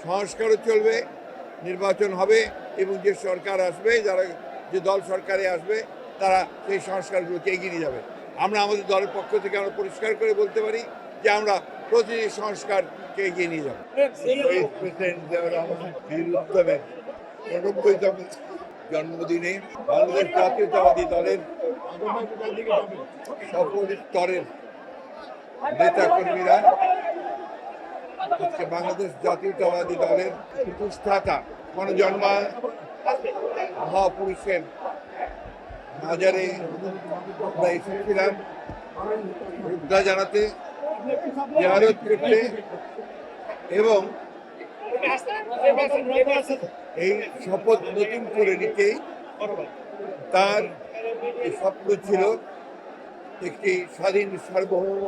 সংস্কারও চলবে, নির্বাচন হবে এবং যে সরকার আসবে, যে দল সরকারে আসবে তারা সেই সংস্কারগুলোকে এগিয়ে নিয়ে যাবে। আমরা আমাদের দলের পক্ষ থেকে আমরা পরিষ্কার করে বলতে পারি যে আমরা প্রতিটি সংস্কারকে এগিয়ে নিয়ে যাব। প্রেসিডেন্ট জিয়াউর রহমান বীর উত্তমের ৯৯তম জন্মদিনে বাংলাদেশ জাতীয়তাবাদী দলের সকল স্তরের নেতাকর্মীরা আজকে বাংলাদেশ জাতীয়তাবাদী দলের প্রতিষ্ঠাতা গণজন্মা মহাপুরুষের মাজারে আমরা এসেছিলাম শ্রদ্ধা জানাতে, জিয়ারত করতে এবং এই শপথ নতুন করে নিতে। তার স্বপ্ন ছিল একটি স্বাধীন সার্বভৌম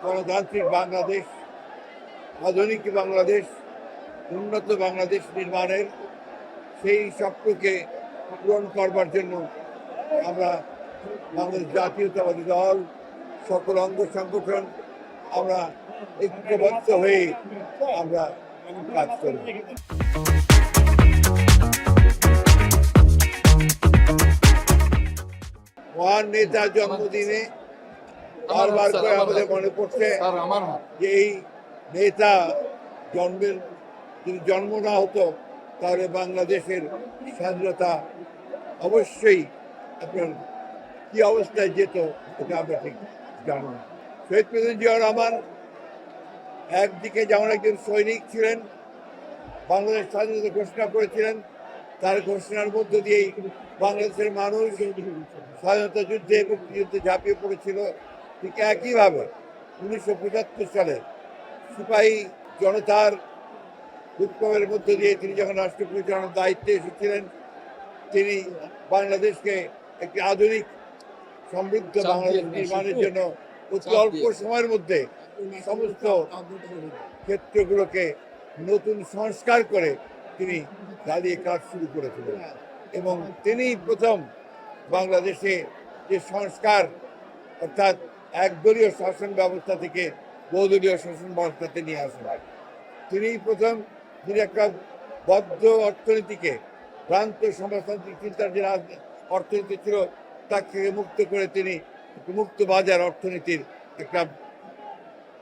গণতান্ত্রিক বাংলাদেশ, আধুনিক বাংলাদেশ, উন্নত বাংলাদেশ নির্মাণের। সেই স্বপ্নকে পূরণ করবার জন্য আমরা বাংলাদেশ জাতীয়তাবাদী দল, সকল অঙ্গ সংগঠন আমরা ঐক্যবদ্ধ হয়ে আমরা কাজ করব। মহান নেতার জন্মদিনে বারবার করে আমাদের মনে পড়ছে যে এই নেতা যদি জন্ম না হতো তাহলে বাংলাদেশের স্বাধীনতা অবশ্যই আপনার কি অবস্থায় যেত এটা আমরা ঠিক জানো না। শহীদ প্রেসিডেন্ট জিয়াউর রহমান একদিকে যেমন একজন সৈনিক ছিলেন, বাংলাদেশ স্বাধীনতা ঘোষণা করেছিলেন, তার ঘোষণার মধ্য দিয়েই বাংলাদেশের মানুষ স্বাধীনতা যুদ্ধে মুক্তিযুদ্ধে ঝাঁপিয়ে পড়েছিল। ঠিক একইভাবে 1975 সালে সিপাহী জনতার বিপ্লবের মধ্য দিয়ে তিনি যখন রাষ্ট্র পরিচালনার দায়িত্বে এসেছিলেন, তিনি বাংলাদেশকে একটি আধুনিক সমৃদ্ধ বাংলাদেশ নির্মাণের জন্য অতি অল্প সময়ের মধ্যে সমস্ত ক্ষেত্রগুলোকে নতুন সংস্কার করে তিনি দাঁড়িয়ে কাজ শুরু করেছিলেন এবং তিনি প্রথম বাংলাদেশে যে সংস্কার অর্থাৎ একদলীয় শাসন ব্যবস্থা থেকে বহুদলীয় শাসন ব্যবস্থাতে নিয়ে আসেন। তিনি প্রথম যিনি একটা বদ্ধ অর্থনীতিকে, ভ্রান্ত সমাজতান্ত্রিক চিন্তার যে অর্থনীতি ছিল তাকে মুক্ত করে তিনি মুক্ত বাজার অর্থনীতির একটা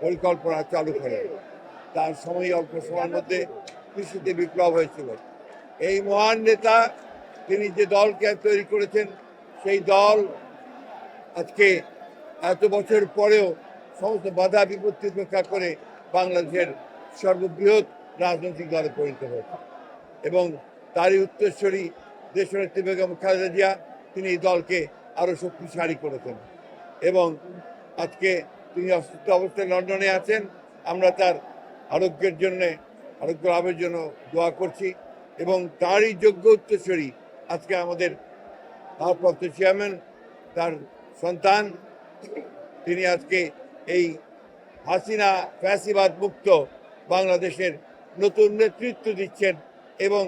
পরিকল্পনা চালু করেন। তার সময় অল্প সময়ের মধ্যে কৃষিতে বিপ্লব হয়েছিল। এই মহান নেতা তিনি যে দলকে তৈরি করেছেন, সেই দল আজকে এত বছর পরেও সমস্ত বাধা বিপত্তি উপেক্ষা করে বাংলাদেশের সর্ববৃহৎ রাজনৈতিক দলে পরিণত হয়েছে এবং তারই উত্তরসূরি দেশনেত্রী বেগম খালেদা জিয়া তিনি এই দলকে আরও শক্তিশালী করেছেন এবং আজকে তিনি অসুস্থ অবস্থায় লন্ডনে আছেন। আমরা তার আরোগ্যের জন্যে, আরোগ্য লাভের জন্য দোয়া করছি এবং তারই যোগ্য উত্তরসূরি আজকে আমাদের ভারপ্রাপ্ত চেয়ারম্যান, তার সন্তান, তিনি আজকে এই হাসিনা ফ্যাসিবাদ মুক্ত বাংলাদেশের নতুন নেতৃত্ব দিচ্ছেন এবং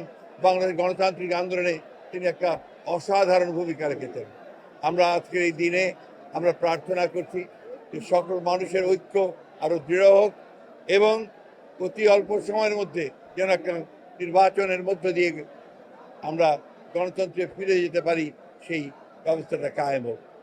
বাংলাদেশ গণতান্ত্রিক আন্দোলনে তিনি একটা অসাধারণ ভূমিকা রেখেছেন। আমরা আজকের এই দিনে আমরা প্রার্থনা করছি যে সকল মানুষের ঐক্য আরও দৃঢ় হোক এবং অতি অল্প সময়ের মধ্যে যেন একটা নির্বাচনের মধ্য দিয়ে আমরা গণতন্ত্রে ফিরে যেতে পারি, সেই ব্যবস্থাটা কায়েম হোক।